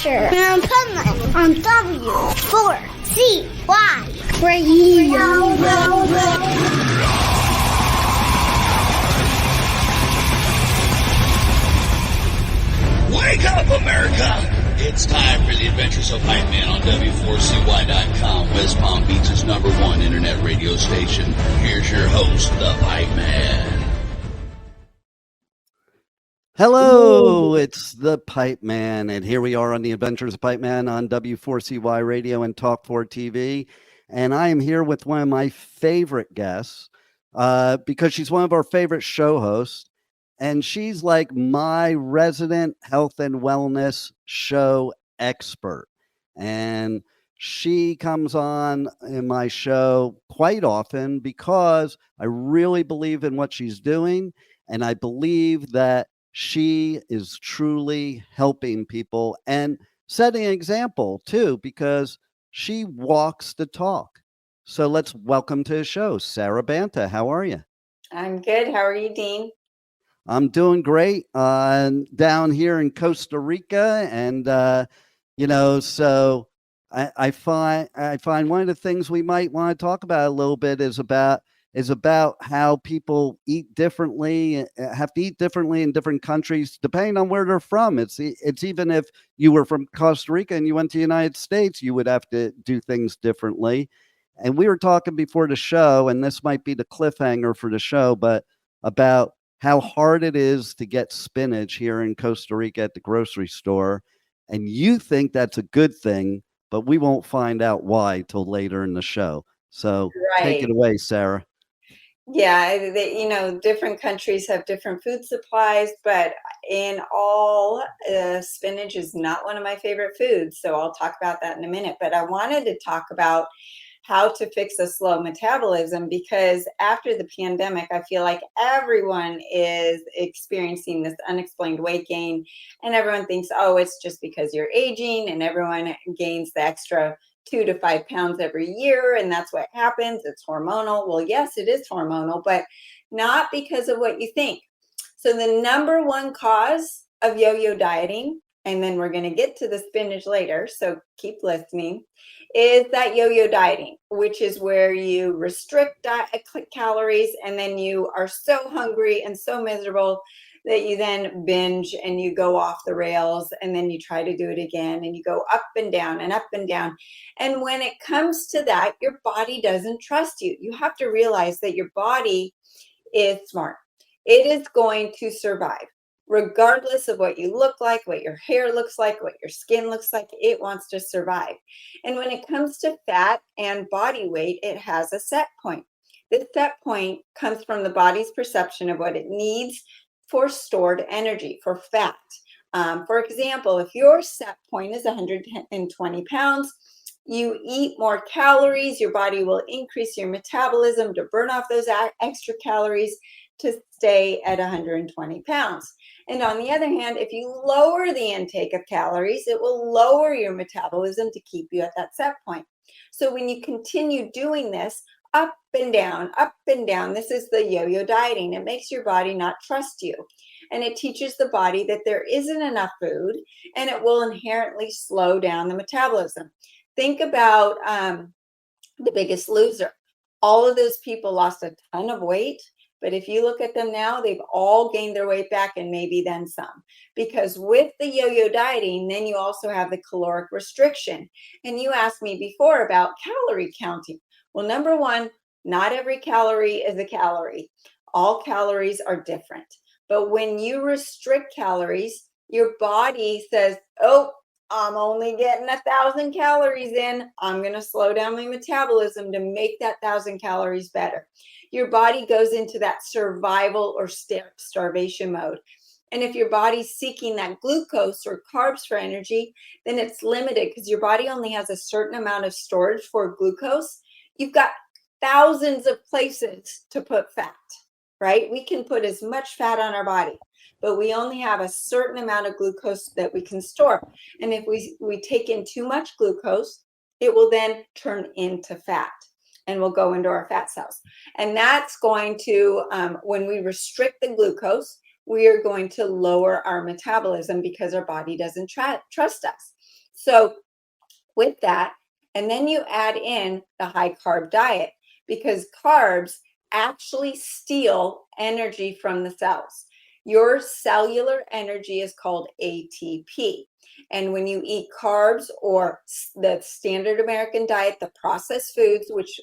Adventures of Pipeman on W4CY Radio. Wake up, America! It's time for the Adventures of Pipeman on W4CY.com, West Palm Beach's #1 internet radio station. Here's your host, the Pipeman. Hello, it's the Pipeman, and here we are on the Adventures of Pipeman on W4CY Radio and Talk4 TV. And I am here with one of my favorite guests because she's one of our favorite show hosts, and she's like my resident health and wellness show expert. And she comes on in my show quite often because I really believe in what she's doing, and I believe that she is truly helping people and setting an example too, because she walks the talk. So let's welcome to the show, Sara Banta. How are you? I'm good. How are you, Dean? I'm doing great down here in Costa Rica. And, so I find one of the things we might want to talk about a little bit is about how people eat differently, have to eat differently in different countries, depending on where they're from. It's even if you were from Costa Rica and you went to the United States, you would have to do things differently. And we were talking before the show, and this might be the cliffhanger for the show, but about how hard it is to get spinach here in Costa Rica at the grocery store. And you think that's a good thing, but we won't find out why till later in the show. So Take it away, Sara. Yeah, different countries have different food supplies, but in all, spinach is not one of my favorite foods. So I'll talk about that in a minute. But I wanted to talk about how to fix a slow metabolism, because after the pandemic, I feel like everyone is experiencing this unexplained weight gain, and everyone thinks, oh, it's just because you're aging, and everyone gains the extra 2 to 5 pounds every year, and that's what happens. It's hormonal. Well, yes, it is hormonal, but not because of what you think. So the number one cause of yo-yo dieting, and then we're going to get to the spinach later, so keep listening, is that yo-yo dieting, which is where you restrict calories, and then you are so hungry and so miserable that you then binge and you go off the rails, and then you try to do it again, and you go up and down and up and down. And when it comes to that, your body doesn't trust you. You have to realize that your body is smart. It is going to survive. Regardless of what you look like, what your hair looks like, what your skin looks like, it wants to survive. And when it comes to fat and body weight, it has a set point. This set point comes from the body's perception of what it needs for stored energy, for fat. For example, if your set point is 120 pounds, you eat more calories, your body will increase your metabolism to burn off those extra calories to stay at 120 pounds. And on the other hand, if you lower the intake of calories, it will lower your metabolism to keep you at that set point. So when you continue doing this, up and down, this is the yo-yo dieting. It makes your body not trust you. And it teaches the body that there isn't enough food, and it will inherently slow down the metabolism. Think about The Biggest Loser. All of those people lost a ton of weight, but if you look at them now, they've all gained their weight back and maybe then some. Because with the yo-yo dieting, then you also have the caloric restriction. And you asked me before about calorie counting. Well, number one, not every calorie is a calorie. All calories are different. But when you restrict calories, your body says, oh, I'm only getting 1,000 calories in. I'm going to slow down my metabolism to make that 1,000 calories better. Your body goes into that survival or starvation mode. And if your body's seeking that glucose or carbs for energy, then it's limited because your body only has a certain amount of storage for glucose. You've got thousands of places to put fat, right? We can put as much fat on our body, but we only have a certain amount of glucose that we can store. And if we take in too much glucose, it will then turn into fat and will go into our fat cells. And that's going to, when we restrict the glucose, we are going to lower our metabolism because our body doesn't trust us. So with that, and then you add in the high carb diet, because carbs actually steal energy from the cells. Your cellular energy is called ATP. And when you eat carbs or the standard American diet, the processed foods, which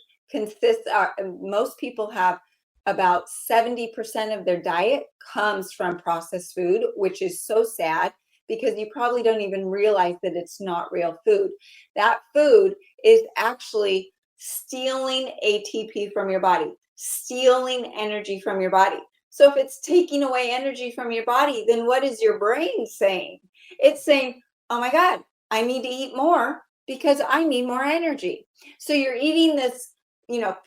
most people have about 70% of their diet comes from processed food, which is so sad because you probably don't even realize that it's not real food. That food is actually stealing ATP from your body, stealing energy from your body. So if it's taking away energy from your body, then what is your brain saying? It's saying, oh my God, I need to eat more because I need more energy. So you're eating this,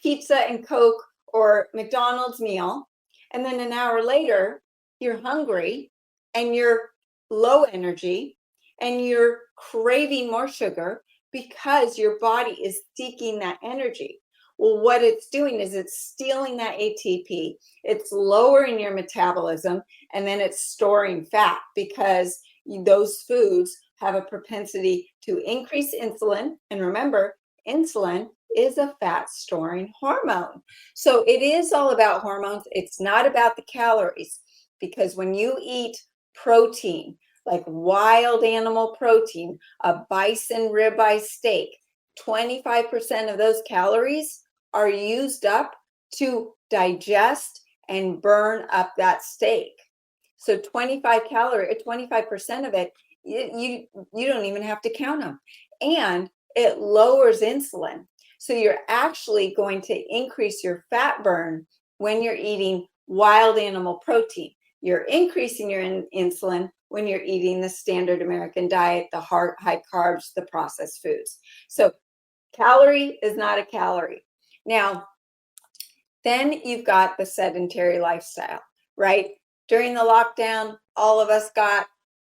pizza and Coke or McDonald's meal, and then an hour later, you're hungry and you're low energy and you're craving more sugar because your body is seeking that energy. Well, what it's doing is it's stealing that ATP, it's lowering your metabolism, and then it's storing fat because those foods have a propensity to increase insulin. And remember, insulin is a fat storing hormone. So it is all about hormones. It's not about the calories, because when you eat protein, like wild animal protein, a bison ribeye steak, 25% of those calories are used up to digest and burn up that steak. So 25% of it, you don't even have to count them. And it lowers insulin. So you're actually going to increase your fat burn when you're eating wild animal protein. You're increasing your insulin when you're eating the standard American diet, the high carbs, the processed foods. So calorie is not a calorie. Now, then you've got the sedentary lifestyle, right? During the lockdown, all of us got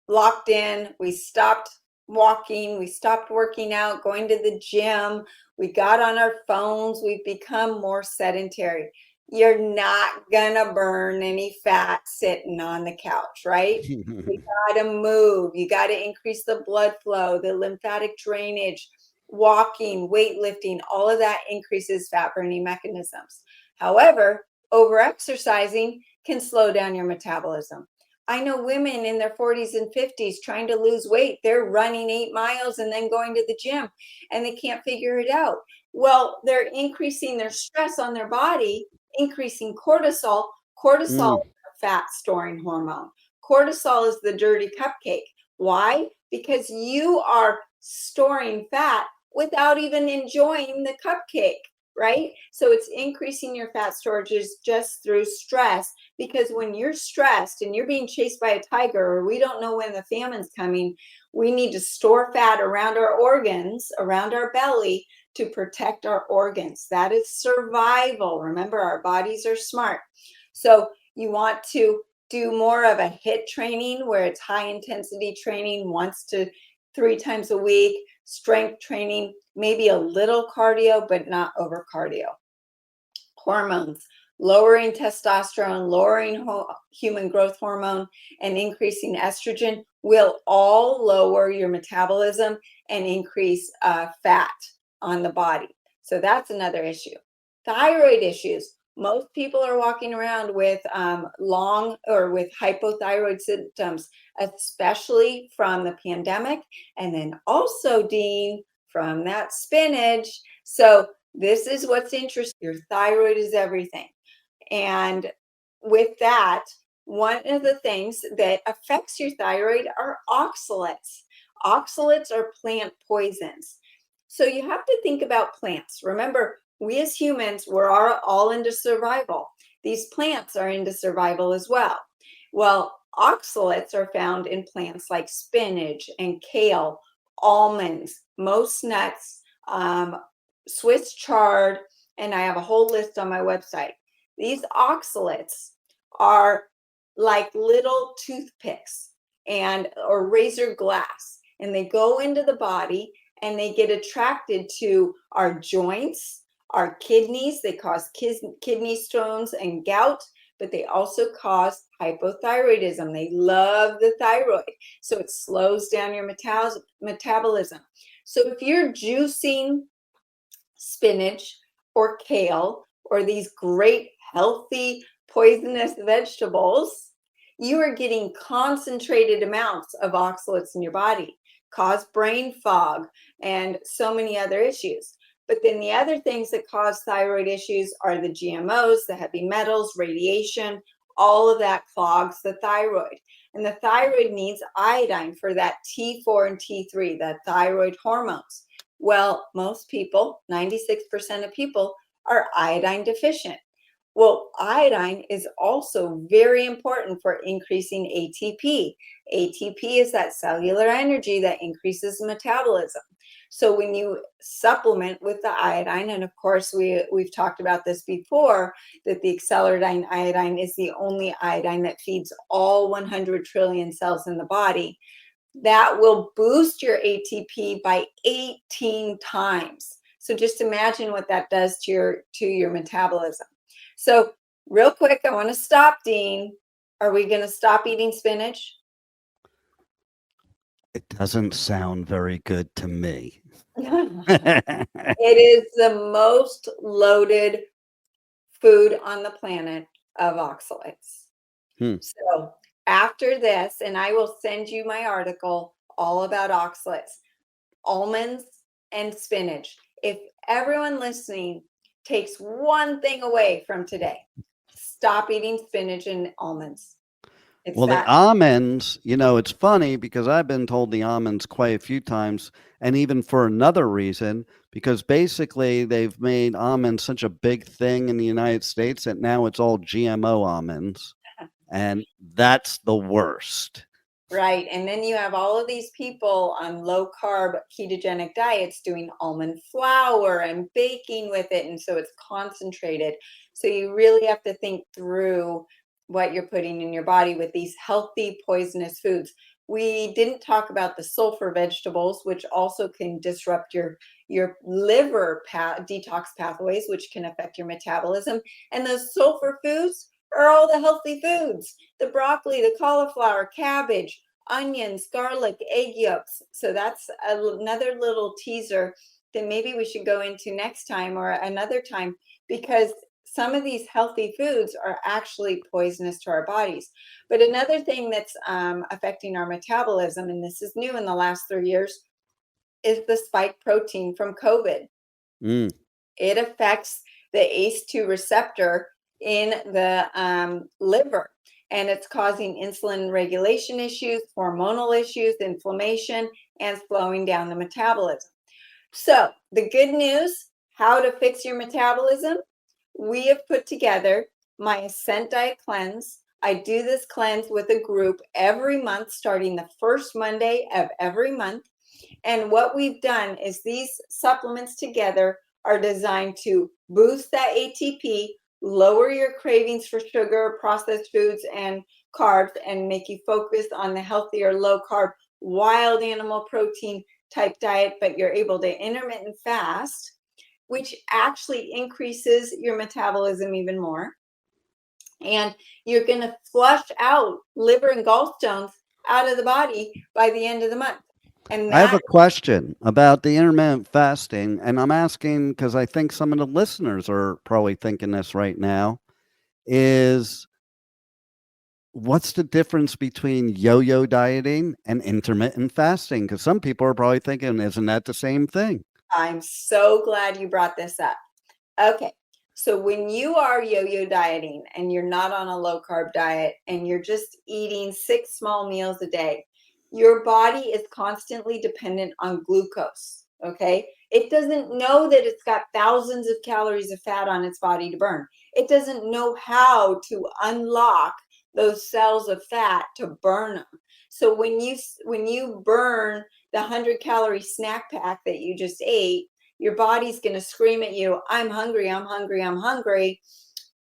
locked in. We stopped walking. We stopped working out, going to the gym. We got on our phones. We've become more sedentary. You're not gonna burn any fat sitting on the couch, right? You gotta move. You gotta increase the blood flow, the lymphatic drainage, walking, weightlifting, all of that increases fat burning mechanisms. However, over-exercising can slow down your metabolism. I know women in their 40s and 50s trying to lose weight. They're running 8 miles and then going to the gym, and they can't figure it out. Well, they're increasing their stress on their body, increasing cortisol. Cortisol is a fat storing hormone. Cortisol is the dirty cupcake. Why? Because you are storing fat without even enjoying the cupcake, right? So it's increasing your fat storages just through stress, because when you're stressed and you're being chased by a tiger, or we don't know when the famine's coming, we need to store fat around our organs, around our belly, to protect our organs. That is survival. Remember, our bodies are smart. So you want to do more of a HIIT training, where it's high intensity training 1 to 3 times a week, strength training, maybe a little cardio, but not over cardio. Hormones, lowering testosterone, lowering human growth hormone, and increasing estrogen will all lower your metabolism and increase fat on the body. So that's another issue. Thyroid issues. Most people are walking around with with hypothyroid symptoms, especially from the pandemic, and then also, Dean, from that spinach. So this is what's interesting. Your thyroid is everything. And with that, one of the things that affects your thyroid are oxalates. Oxalates are plant poisons. So you have to think about plants. Remember, we as humans, we're all into survival. These plants are into survival as well. Well, oxalates are found in plants like spinach and kale, almonds, most nuts, Swiss chard, and I have a whole list on my website. These oxalates are like little toothpicks or razor glass, and they go into the body and they get attracted to our joints, our kidneys. They cause kidney stones and gout but they also cause hypothyroidism. They love the thyroid, so it slows down your metabolism. So if you're juicing spinach or kale or these great healthy poisonous vegetables, you are getting concentrated amounts of oxalates in your body, cause brain fog and so many other issues. But then the other things that cause thyroid issues are the GMOs, the heavy metals, radiation. All of that clogs the thyroid. And the thyroid needs iodine for that T4 and T3, the thyroid hormones. Well, most people, 96% of people, are iodine deficient. Well, iodine is also very important for increasing ATP. ATP is that cellular energy that increases metabolism. So when you supplement with the iodine, and of course we've talked about this before, that the accelerating iodine is the only iodine that feeds all 100 trillion cells in the body, that will boost your ATP by 18 times. So just imagine what that does to your metabolism. So real quick, I want to stop, Dean. Are we going to stop eating spinach? It doesn't sound very good to me. It is the most loaded food on the planet of oxalates. So after this, and I will send you my article all about oxalates, almonds and spinach. If everyone listening takes one thing away from today, stop eating spinach and almonds. Well, the almonds, it's funny because I've been told the almonds quite a few times, and even for another reason, because basically they've made almonds such a big thing in the United States that now it's all GMO almonds, and that's the worst. Right. And then you have all of these people on low carb ketogenic diets doing almond flour and baking with it. And so it's concentrated. So you really have to think through what you're putting in your body with these healthy poisonous foods. We didn't talk about the sulfur vegetables, which also can disrupt your liver detox pathways, which can affect your metabolism. And those sulfur foods are all the healthy foods: the broccoli, the cauliflower, cabbage, onions, garlic, egg yolks. So that's another little teaser that maybe we should go into next time or another time, because some of these healthy foods are actually poisonous to our bodies. But another thing that's affecting our metabolism, and this is new in the last 3 years, is the spike protein from COVID. It affects the ACE2 receptor in the liver, and it's causing insulin regulation issues, hormonal issues, inflammation, and slowing down the metabolism. So the good news, how to fix your metabolism, we have put together my Ascent Diet Cleanse. I do this cleanse with a group every month, starting the first Monday of every month. And what we've done is these supplements together are designed to boost that ATP, lower your cravings for sugar, processed foods, and carbs, and make you focus on the healthier, low carb, wild animal protein type diet, but you're able to intermittent fast, which actually increases your metabolism even more. And you're going to flush out liver and gallstones out of the body by the end of the month. And I have a question about the intermittent fasting, and I'm asking because I think some of the listeners are probably thinking this right now, is what's the difference between yo-yo dieting and intermittent fasting? Because some people are probably thinking, isn't that the same thing? I'm so glad you brought this up. Okay, so when you are yo-yo dieting and you're not on a low carb diet and you're just eating 6 small meals a day, your body is constantly dependent on glucose, okay? It doesn't know that it's got thousands of calories of fat on its body to burn. It doesn't know how to unlock those cells of fat to burn them. So when you burn the 100-calorie snack pack that you just ate, your body's going to scream at you, I'm hungry, I'm hungry, I'm hungry.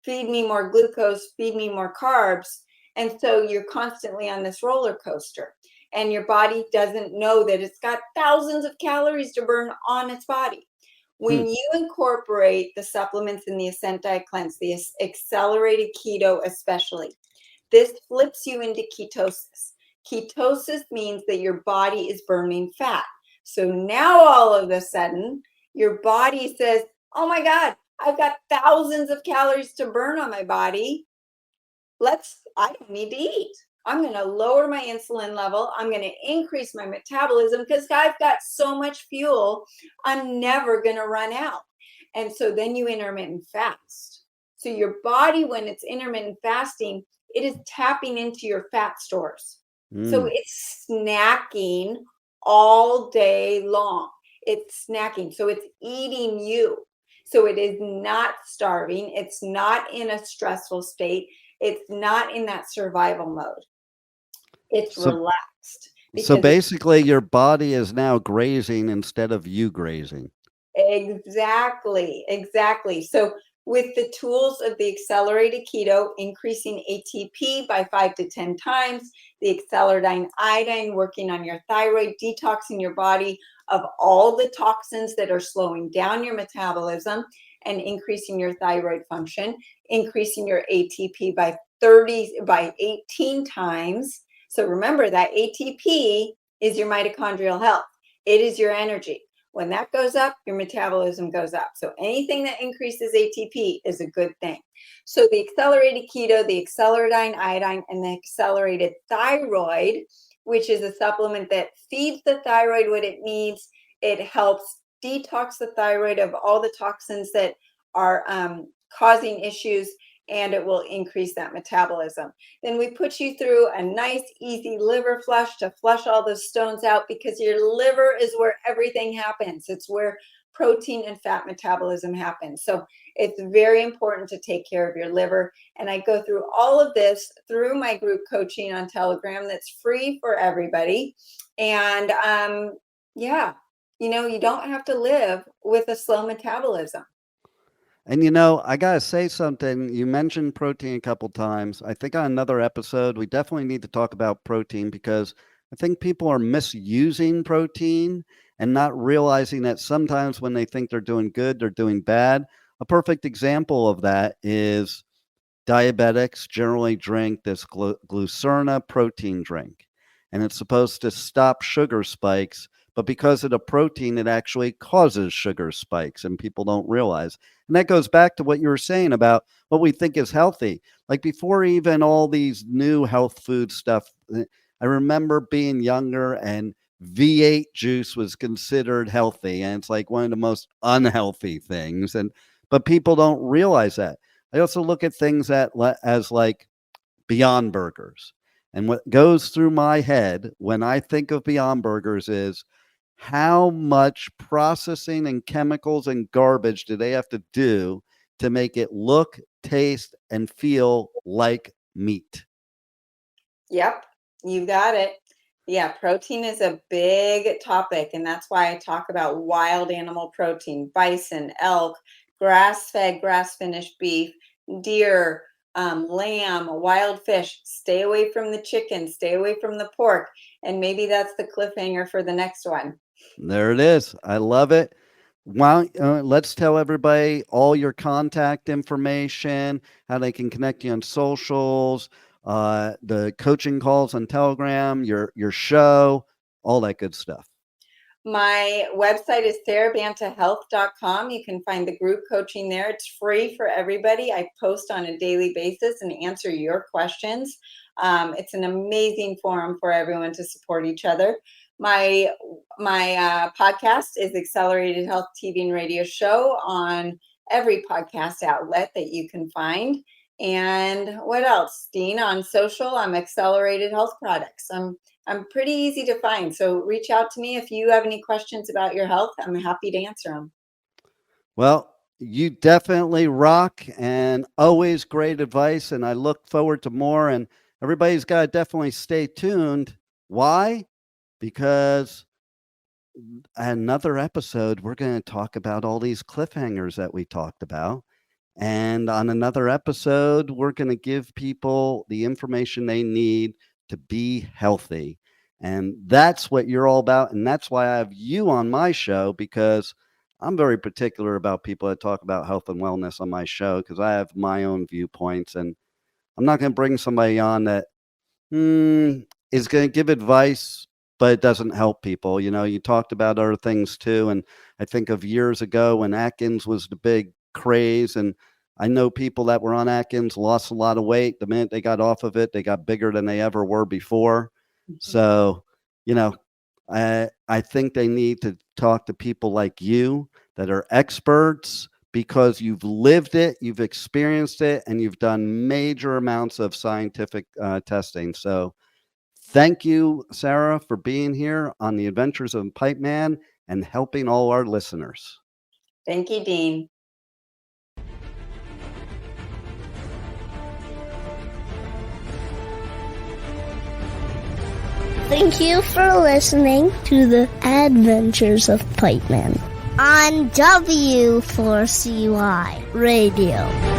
Feed me more glucose, feed me more carbs. And so you're constantly on this roller coaster. And your body doesn't know that it's got thousands of calories to burn on its body. When you incorporate the supplements in the Ascent Diet Cleanse, the accelerated keto especially, this flips you into ketosis. Ketosis means that your body is burning fat. So now all of a sudden, your body says, oh my God, I've got thousands of calories to burn on my body. I don't need to eat. I'm going to lower my insulin level. I'm going to increase my metabolism because I've got so much fuel. I'm never going to run out. And so then you intermittent fast. So your body, when it's intermittent fasting, it is tapping into your fat stores. So it's snacking all day long. It's snacking. So it's eating you. So it is not starving. It's not in a stressful state. It's not in that survival mode. It's relaxed. So basically, your body is now grazing instead of you grazing. Exactly. So with the tools of the accelerated keto, increasing ATP by 5 to 10 times, the accelerated iodine working on your thyroid, detoxing your body of all the toxins that are slowing down your metabolism and increasing your thyroid function, increasing your ATP by 18 times. So remember that ATP is your mitochondrial health. It is your energy. When that goes up, your metabolism goes up. So anything that increases ATP is a good thing. So the accelerated keto, the accelerated iodine, and the accelerated thyroid, which is a supplement that feeds the thyroid what it needs. It helps detox the thyroid of all the toxins that are causing issues, and it will increase that metabolism. Then we put you through a nice, easy liver flush to flush all those stones out, because your liver is where everything happens. It's where protein and fat metabolism happens. So it's very important to take care of your liver. And I go through all of this through my group coaching on Telegram that's free for everybody. And you don't have to live with a slow metabolism. And I gotta say something. You mentioned protein a couple times. I think on another episode, we definitely need to talk about protein, because I think people are misusing protein and not realizing that sometimes when they think they're doing good, they're doing bad. A perfect example of that is diabetics generally drink this glucerna protein drink, and it's supposed to stop sugar spikes. But because of the protein, it actually causes sugar spikes, and people don't realize. And that goes back to what you were saying about what we think is healthy. Like before even all these new health food stuff, I remember being younger and V8 juice was considered healthy, and it's like one of the most unhealthy things. But people don't realize that. I also look at things as like Beyond Burgers. And what goes through my head when I think of Beyond Burgers is, how much processing and chemicals and garbage do they have to do to make it look, taste, and feel like meat? Yep, you got it. Yeah, protein is a big topic, and that's why I talk about wild animal protein: bison, elk, grass-fed, grass-finished beef, deer, lamb, wild fish. Stay away from the chicken, stay away from the pork, and maybe that's the cliffhanger for the next one. There it is. I love it. Let's tell everybody all your contact information, how they can connect you on socials, the coaching calls on Telegram, your show, all that good stuff. My website is sarabantahealth.com. You can find the group coaching there. It's free for everybody. I post on a daily basis and answer your questions. It's an amazing forum for everyone to support each other. My podcast is Accelerated Health TV and Radio Show on every podcast outlet that you can find. And what else, Dean? On social, I'm Accelerated Health Products. I'm pretty easy to find. So reach out to me if you have any questions about your health. I'm happy to answer them. Well, you definitely rock, and always great advice. And I look forward to more. And everybody's got to definitely stay tuned. Why? Because another episode, we're going to talk about all these cliffhangers that we talked about. And on another episode, we're going to give people the information they need to be healthy. And that's what you're all about. And that's why I have you on my show, because I'm very particular about people that talk about health and wellness on my show because I have my own viewpoints, and I'm not going to bring somebody on that is going to give advice, but it doesn't help people. You talked about other things too, and I think of years ago when Atkins was the big craze, and I know people that were on Atkins lost a lot of weight. The minute they got off of it, they got bigger than they ever were before. So, I think they need to talk to people like you that are experts because you've lived it, you've experienced it, and you've done major amounts of scientific testing. So thank you, Sara, for being here on the Adventures of Pipeman and helping all our listeners. Thank you, Dean. Thank you for listening to the Adventures of Pipeman on W4CY Radio.